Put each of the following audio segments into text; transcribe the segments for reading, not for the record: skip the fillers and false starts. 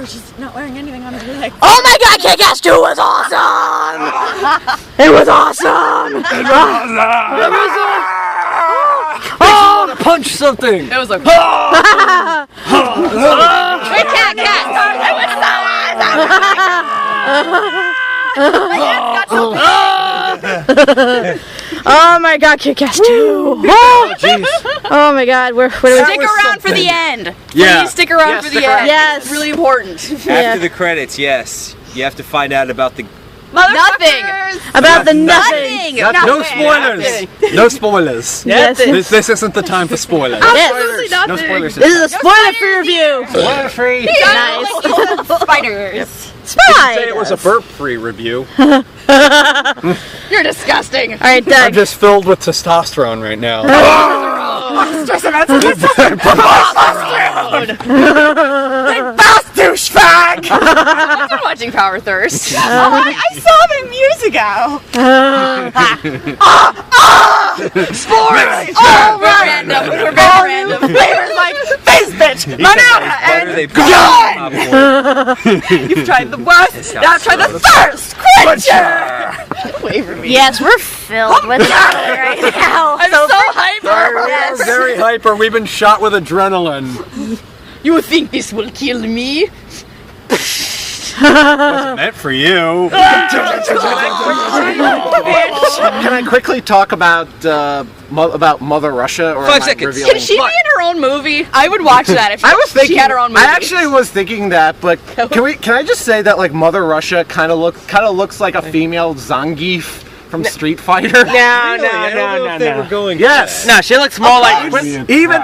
She's not wearing anything on her leg. Oh my god, Kick-Ass 2 was awesome! It was awesome! It was awesome! Oh, to punch something! It was like, Wait, cat! It was so Oh my god, Kick-Ass 2! Oh, jeez. Oh my god, where do we... stick around for the end. Yeah. Please stick around for the end. Yes. It's really important. After the credits, yes. You have to find out about the... Nothing. About the nothing! No spoilers! No spoilers. Yes. This isn't the time for spoilers. Absolutely No nothing. spoilers. This is a spoiler-free review! Spoiler free. Nice. Spiders. Say it was a burp-free review. You're disgusting. Alright, I'm Doug. just filled with testosterone right now. Douchebag! I've been watching Power Thirst. I saw them years ago. Sports. Oh, random. We're very random. Flavors like face bitch, banana, Why do and they popcorn? you've tried the worst. Now try the thirst quencher. Yes, we're filled with chocolate right now. I'm so hyper. We're very hyper. We've been shot with adrenaline. You think this will kill me? Meant for you. Can I quickly talk about Mother Russia? Or 5 seconds. Can she be in her own movie? I would watch that if I was thinking. she had her own movie. I actually was thinking that, but can I just say that like Mother Russia kind of looks like a female Zangief from Street Fighter? Really? I don't know if they were going for Yes. No, she looks more like. Even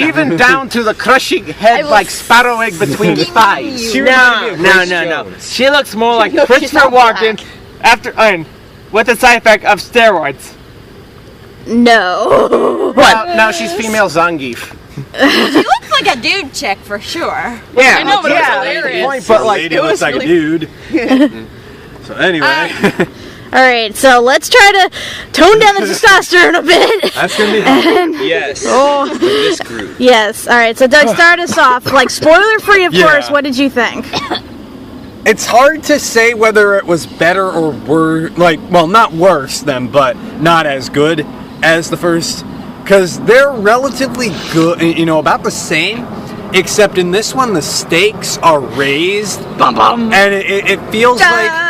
even down to the crushing head like sparrow egg between the thighs. No. She looks more like Christopher Walken with the side effect of steroids. No. What? Now she's female Zangief. She looks like a dude chick for sure. Yeah. I know, but it was hilarious. But like lady it looks was like really- a dude. so anyway, Alright, so let's try to tone down the testosterone a bit. that's gonna be. Yes. Oh. For this group. Yes, alright, so Doug, start us off. Like, spoiler free, of Yeah. course, what did you think? It's hard to say whether it was better or worse. Not worse than, but not as good as the first, because they're relatively good. About the same. Except in this one, the stakes are raised, and it feels like.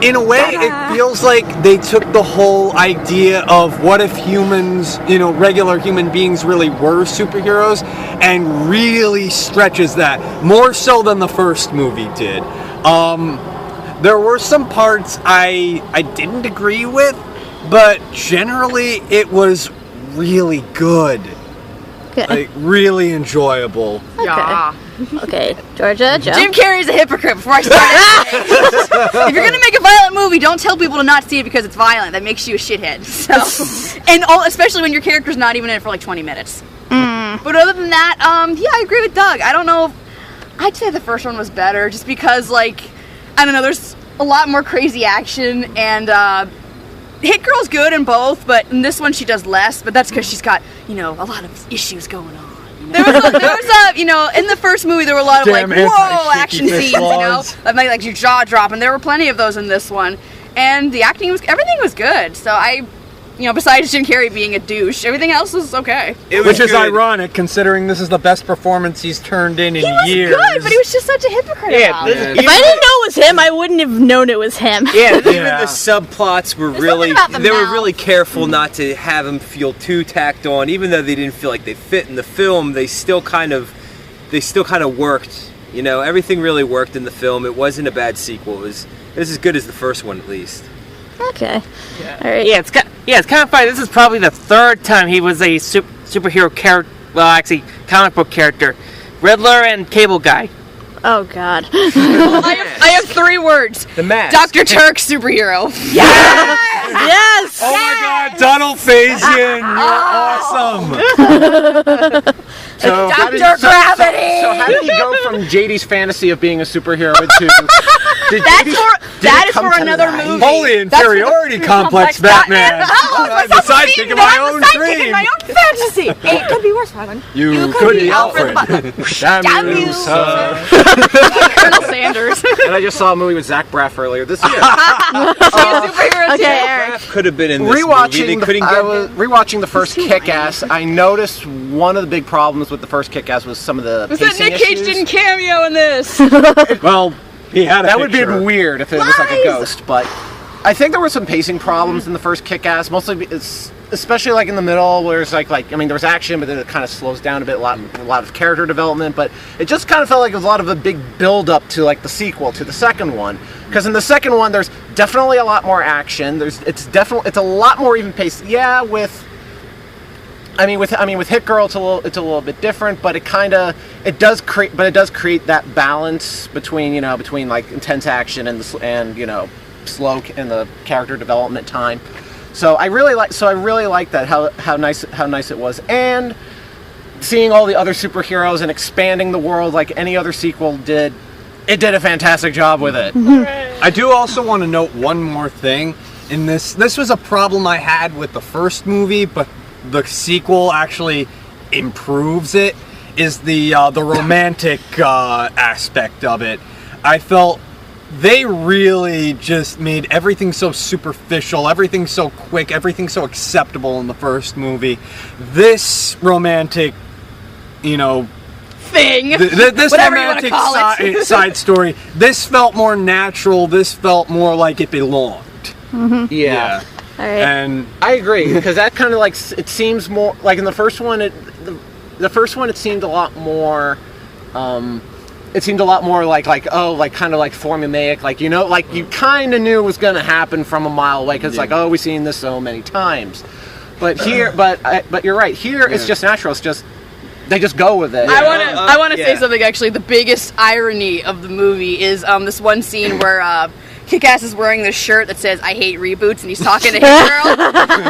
In a way, it feels like they took the whole idea of what if humans, regular human beings really were superheroes, and really stretches that, more so than the first movie did. There were some parts I didn't agree with, but generally it was really good. Okay. Like, really enjoyable. Yeah. Okay, Georgia, Joe. Jim Carrey's a hypocrite before I start. If you're gonna make a violent movie, don't tell people to not see it because it's violent. That makes you a shithead. So, especially when your character's not even in it for like 20 minutes. But other than that, yeah, I agree with Doug. I don't know. I'd say the first one was better, just because, like, I don't know. There's a lot more crazy action, and Hit Girl's good in both, but in this one she does less. But that's because she's got a lot of issues going on. There was in the first movie there were a lot of Damn whoa action anti-shaky scenes, laws. that made like your jaw drop, and there were plenty of those in this one. And the everything was good. So besides Jim Carrey being a douche, everything else was okay. Which is ironic, considering this is the best performance he's turned in He was years. good, but he was just such a hypocrite about it. If I didn't know it was him, I wouldn't have known it was him. Yeah, even the subplots were something about the they were mouth. really careful not to have them feel too tacked on. Even though they didn't feel like they fit in the film, they still kind of worked. Everything really worked in the film. It wasn't a bad sequel. It was as good as the first one, at least. Okay. Alright. Yeah, it's kind of funny. This is probably the third time he was a superhero character. Well, actually, comic book character. Riddler and Cable Guy. Oh, God. I have 3 words. The Mask. Dr. Turk superhero. Yes! Oh my God, Donald Faison, you're awesome. So how did Dr. Gravity! So how did he go from JD's fantasy of being a superhero to That is for another movie. Holy inferiority complex, Batman. Oh, The sidekick of my own dream. my own fantasy. It could be worse, Robin. You could be Alfred Alfred. Damn you, sir. Colonel Sanders. And I just saw a movie with Zach Braff earlier this year. Okay, Eric. Could have been in this movie. They couldn't get Rewatching the first Kick-Ass, I noticed one of the big problems with the first Kick-Ass was some of the pacing Nick Cage issues. didn't cameo in this. Well, he had a That would be picture. weird if it was like a ghost, but I think there were some pacing problems in the first Kick-Ass, mostly especially like in the middle where it's like I mean there was action, but then it kind of slows down a bit, a lot of character development, but it just kind of felt like it was a lot of a big build up to like the sequel to the second one, because in the second one there's definitely a lot more action. It's a lot more even paced. Yeah, with Hit Girl it's a little bit different, but it does create that balance between like intense action and slow and the character development time. So I really like that how nice it was, and seeing all the other superheroes and expanding the world like any other sequel did. It did a fantastic job with it. I do also want to note one more thing. In this was a problem I had with the first movie, but the sequel actually improves it. Is the romantic aspect of it? I felt they really just made everything so superficial, everything so quick, everything so acceptable in the first movie. This romantic, Thing. This Whatever you wanna romantic call it. side story, this felt more natural, this felt more like it belonged. Yeah. All right. And I agree, because that kind of like it seems more like in the first one. The first one it seemed a lot more. It seemed a lot more like kind of like formulaic, like you kind of knew it was going to happen from a mile away, because we've seen this so many times. But here, but you're right. Here it's just natural. It's just they just go with it. I want to say something. Actually, the biggest irony of the movie is this one scene where Kick-Ass is wearing this shirt that says "I hate reboots" and he's talking to Hit Girl.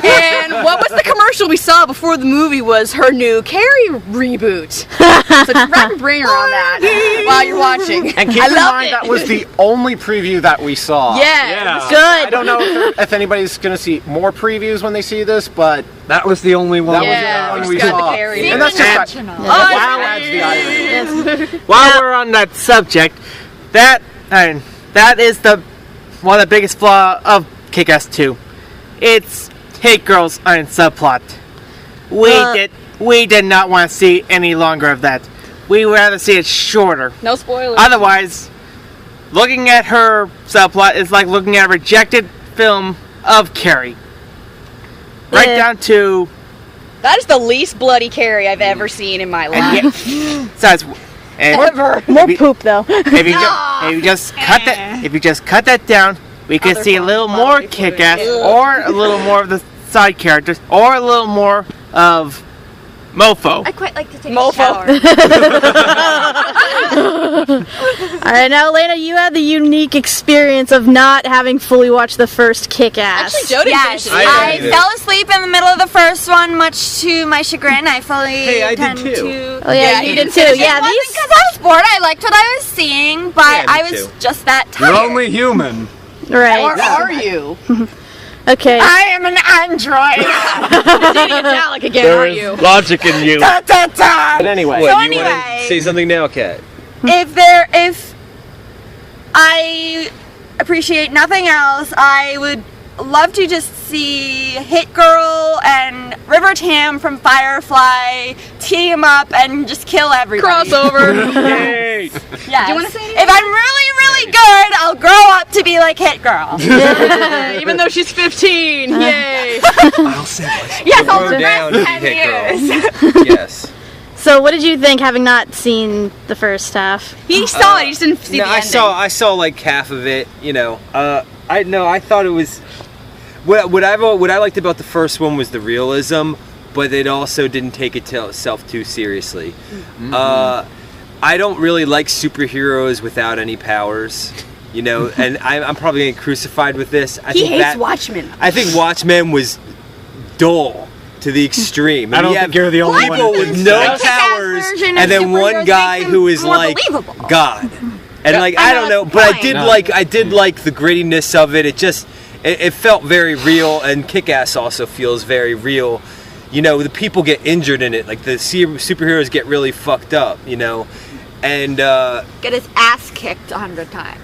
And what was the commercial we saw before the movie was her new Carrie reboot. So just wrap your brain around that while you're watching. And keep in mind that was the only preview that we saw. Yeah. Good. I don't know if anybody's going to see more previews when they see this, but that was the only one. Yeah, was we we just got saw. the Carrie. And that's just wow adds the irony. While we're on that subject, that is one of the biggest flaw of Kick-Ass 2. It's Hit Girl's iron subplot. We did not want to see any longer of that. We would rather see it shorter. No spoilers. Otherwise, looking at her subplot is like looking at a rejected film of Carrie. Right down to... That is the least bloody Carrie I've ever seen in my life. More poop though. If you just cut that down, we can see a little more Kick-Ass, or a little more of the side characters, or a little more of Mofo. I quite like to take Mofo. a shower. All right, now Elena, you had the unique experience of not having fully watched the first Kick-Ass. Actually, Jody Yes, finished it. I fell asleep in the middle of the first one, much to my chagrin. I fully I did tend too. to. Oh yeah, you did too. Yeah, It wasn't because I was bored. I liked what I was seeing, but I I did was too. just that You're tired. only human. right. Or are you? Okay. I am an android. Metallic again, are you? Logic in you. But anyway, What, So you want anyway- to say something now, Kat? If I appreciate nothing else, I would love to just see Hit Girl and River Tam from Firefly team up and just kill everybody. Crossover. Yes. Do you wanna say anything? If I'm really, really good, I'll grow up to be like Hit Girl. Even though she's 15. Yay. I'll say myself. Yes, I'll Grow down rest to 10 be Hit years. Girl. Yes. So, what did you think, having not seen the first half? He saw it, he just didn't see No, the I ending. saw like half of it. I thought it was what I liked about the first one was the realism, but it also didn't take itself too seriously. I don't really like superheroes without any powers, and I'm probably getting crucified with this. He hates Watchmen. I think Watchmen was dull to the extreme. I don't think you're the only one people who with thinks no that. powers, version of and then one superheroes guy makes who them is more like believable. God. And like I don't know, but I did like the grittiness of it. It felt very real, and Kick-Ass also feels very real. You know, the people get injured in it, like the superheroes get really fucked up, you know, and Get his ass kicked 100 times.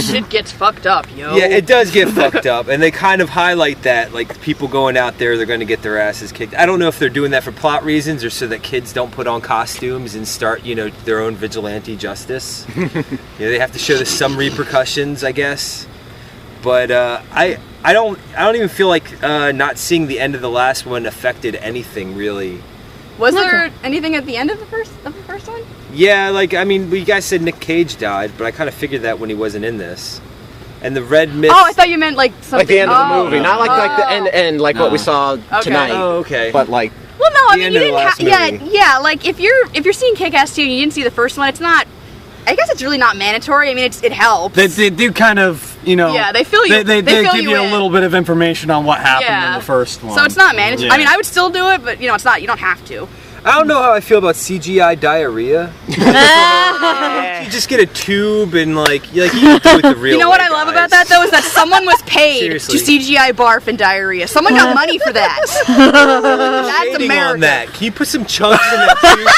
Shit gets fucked up, yo. yeah, it does get fucked up, and they kind of highlight that, like people going out there, they're going to get their asses kicked. I don't know if they're doing that for plot reasons or so that kids don't put on costumes and start, you know, their own vigilante justice. You know, they have to show some repercussions, I guess. But I don't even feel like not seeing the end of the last one affected anything really. Was there anything at the end of the first one? Yeah, like I mean, you guys said Nick Cage died, but I kind of figured that when he wasn't in this. And the Red Mist. Oh, I thought you meant like something. Like the end of the movie, not like the end like what we saw tonight. Oh, okay. But like. Well, no, I the mean end you of the didn't last have. movie. Yeah. Like if you're seeing Kick-Ass 2 and you didn't see the first one, it's not. I guess it's really not mandatory. I mean, it helps. They do kind of, you know. Yeah, they fill you. They fill give you a in. little bit of information on what happened in the first one. So it's not mandatory. Yeah. I mean, I would still do it, but you know, it's not. You don't have to. I don't know how I feel about CGI diarrhea. You just get a tube and like you can do it the real. You know way, what I love guys. about that though is that someone was paid to Seriously. CGI barf and diarrhea. Someone got money for that. That's Shading America. on that. Can you put some chunks in that tube?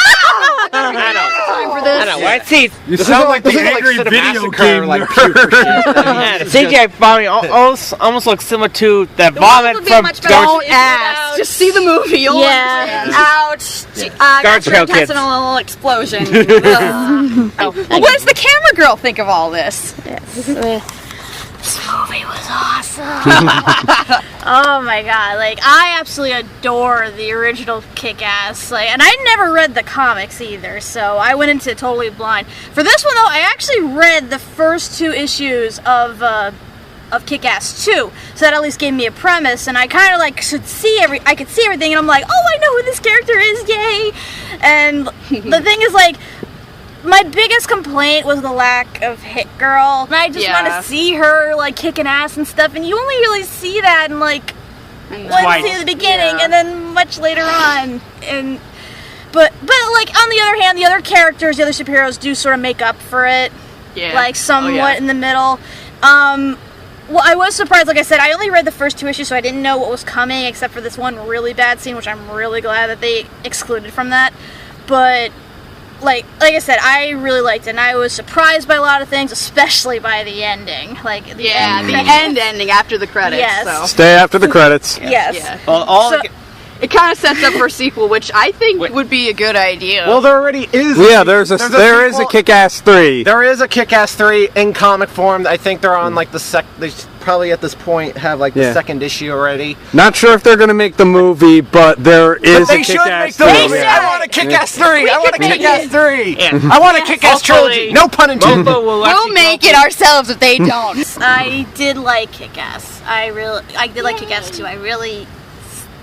Time for this. I know. Why see? You sound like the This is like angry video Cinemassacre, game like nerd. puke shit. Yeah, the CGI vomiting almost looks similar to the vomit would be from much better. George. Don't ask. Just see the movie. You'll Yeah. understand. Ouch. Gastrointestinal explosion. Ugh. What does the camera girl think of all this? This movie was awesome. Oh my god, like I absolutely adore the original Kick-Ass. Like, and I never read the comics either, so I went into it totally blind. For this one though, I actually read the first 2 issues of Kick-Ass 2, so that at least gave me a premise, and I kind of like could see everything, and I'm like, oh, I know who this character is, yay! And the thing is, like, my biggest complaint was the lack of Hit Girl, and I just want to see her like kicking ass and stuff, and you only really see that in like one scene at the beginning, and then much later on, and but like on the other hand, the other characters, the other superheroes do sort of make up for it, like somewhat in the middle. Well, I was surprised. Like I said, I only read the first 2 issues, so I didn't know what was coming, except for this one really bad scene, which I'm really glad that they excluded from that. But like I said, I really liked it, and I was surprised by a lot of things, especially by the ending. Like the end ending after the credits. Yes. So. Stay after the credits. Yes. Yeah. Well, So- It kind of sets up for a sequel, which I think would be a good idea. Well, there already is. Yeah, there is a sequel. Kick-Ass 3. There is a Kick-Ass 3 in comic form. I think they're on like they probably at this point have like the second issue already. Not sure if they're gonna make the movie, but there is They a should make Kick-Ass the 3. movie. I want a Kick-Ass 3. I want a make Kick-Ass it. 3. Yeah. I want a Kick-Ass trilogy. No pun intended. We'll make it ourselves if they don't. I did like Kick-Ass. I did like Kick-Ass too. I really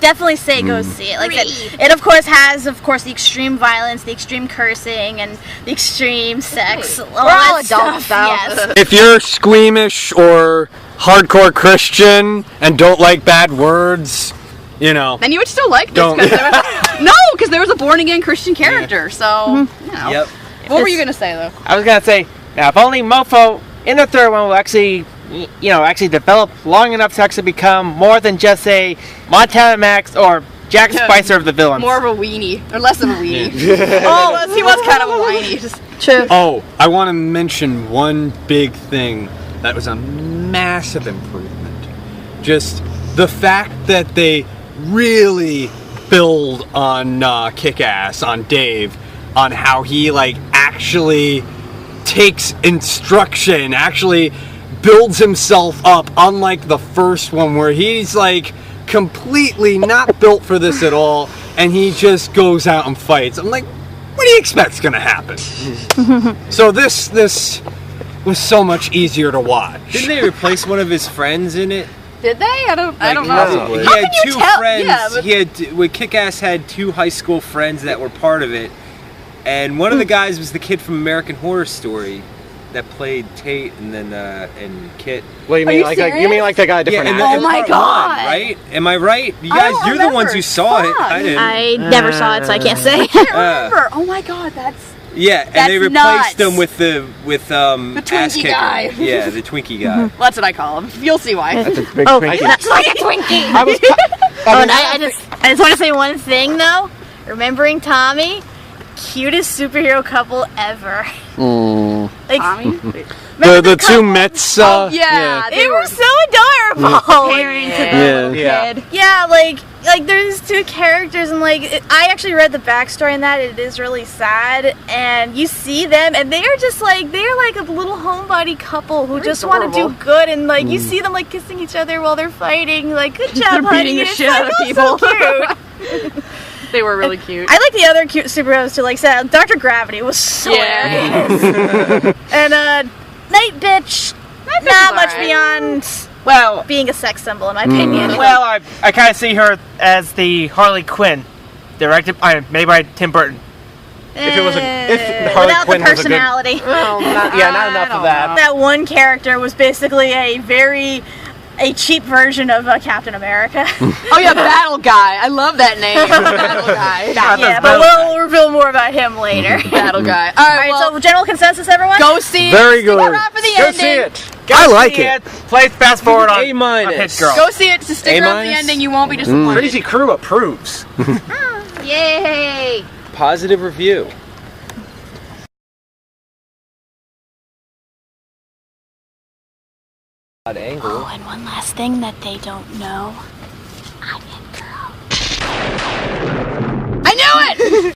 definitely say go see it. Like I said, it of course has the extreme violence, the extreme cursing, and the extreme sex. We're all adults, though. Yes. If you're squeamish or hardcore Christian and don't like bad words, you know. Then you would still like this. Don't. Because there was a born again Christian character. So, you know. Yep. What were you gonna say though? I was gonna say, now if only Mofo in the third one will actually, actually develop long enough to actually become more than just a Montana Max or Jack Spicer of the villains. More of a weenie, or less of a weenie. Oh, he was kind of a whiny. True. Oh, I want to mention one big thing that was a massive improvement. Just the fact that they really build on Kick-Ass, on Dave, on how he actually takes instruction, actually builds himself up, unlike the first one where he's completely not built for this at all, and he just goes out and fights. I'm like, what do you expect's gonna happen? So this was so much easier to watch. Didn't they replace one of his friends in it? Did they? I don't know. Probably. He How had can you two tell? friends. Yeah, but- He had Kick-Ass had two high school friends that were part of it, and one of the guys was the kid from American Horror Story that played Tate, and then and Kit. What do you Are mean? you Like serious? you mean like the guy different? and actor? Oh my part God. one, right? Am I right? You I guys, don't you're the ones remember. who saw it. Fuck. I didn't. I never saw it, so I can't say. I can't remember. Oh my god, that's Yeah, and That's they replaced nuts. him with the Twinkie ass kicker. guy. Yeah, the Twinkie guy. Well, that's what I call him. You'll see why. That's a big Oh, Twinkie. that's like a Twinkie. I was. And I just want to say one thing though. Remembering Tommy, cutest superhero couple ever. Like, Tommy? The two Mets. Yeah, they were so adorable. Yeah. Yeah, like there's two characters, and I actually read the backstory in that. It is really sad, and you see them, and they're like a little homebody couple who just want to do good, and you see them kissing each other while they're fighting. Like, good job, They're honey. beating the It's shit out of so people. cute. They were really cute. I like the other cute superheroes too. Like said, Dr. Gravity was so hilarious. And Night Bitch, not was much alright. beyond Well, being a sex symbol in my opinion. well, I kind of see her as the Harley Quinn, directed made by Tim Burton. If it was if Harley without Quinn the was a good, personality. well, not enough of that. That one character was basically a cheap version of Captain America. Oh yeah, Battle Guy. I love that name. Battle Guy. Yeah, but we'll reveal more about him later. Battle Guy. All All right, right, well, so general consensus, everyone. go see it. Very Stick good. around for the Go ending. see it. I like it. Play fast forward on A minus. on Hit Girl. Go see it. To stick A around for the minus? ending, you won't be disappointed. Crazy Crew approves. Yay! Positive review. Odd angle. Oh, and one last thing that they don't know. I'm Hit Girl. I knew it.